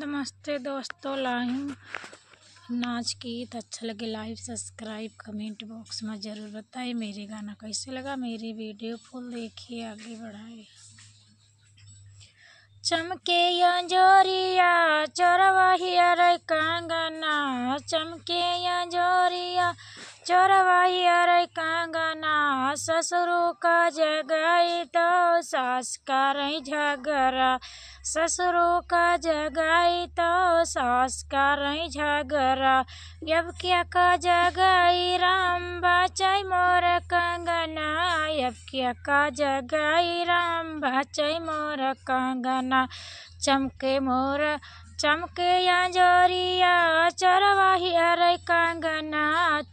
नमस्ते दोस्तों, लाइव नाच गीत अच्छा लगे लाइव सब्सक्राइब कमेंट बॉक्स में ज़रूर बताइए। मेरे गाना कैसे लगा, मेरी वीडियो फुल देखिए, आगे बढ़ाइए। चमके अंजोरिया चोरवाहिया रे कांगना, चमके अंजोरिया चोरवाहिया रे कांगना। ससुरों का जगाई तो सास का रही झगड़ा, ससुरों का जगाई तो सास का रही झगड़ा। अब क्या का जगाई राम बचाई मोर कंगना, अब क्या का जगाई राम बचाई मोर कंगना। चमके अंजोरिया चोरवाहिया रे कांगना,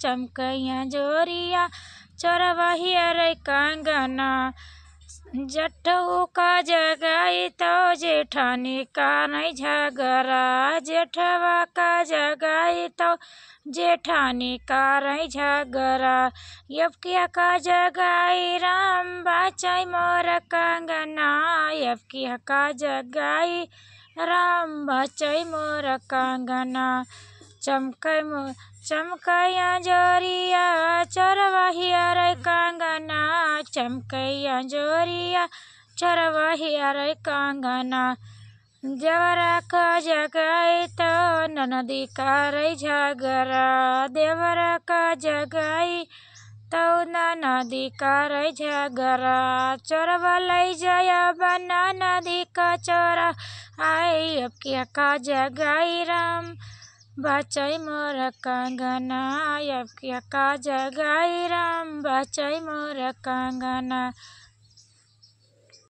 चमके अंजोरिया चोरवाहिया रे कांगना। जट्ठू का जगाई तो जेठानी का नहीं झगड़ा, जेठवा का जगाई तो जेठानी का नहीं झगड़ा। अब क्या का जगाई राम बचाई मोर कंगना, अब क्या का जगाई राम बचाई मोर कंगना। चमके अंजोरिया चोरवाहिया रे कांगना, चमके अंजोरिया चोरवाहिया रे कांगना। देवरा का जगाई तो ननदी का रही झगड़ा, देवरा का जगाई तो नदी का रही झगड़ा। चोरवा लई जाया बना नदी का चोरा, आई अब क्या का जगाई राम बचाई मोर कंगना, अब क्या का जगाई राम बचाई मोर कंगना।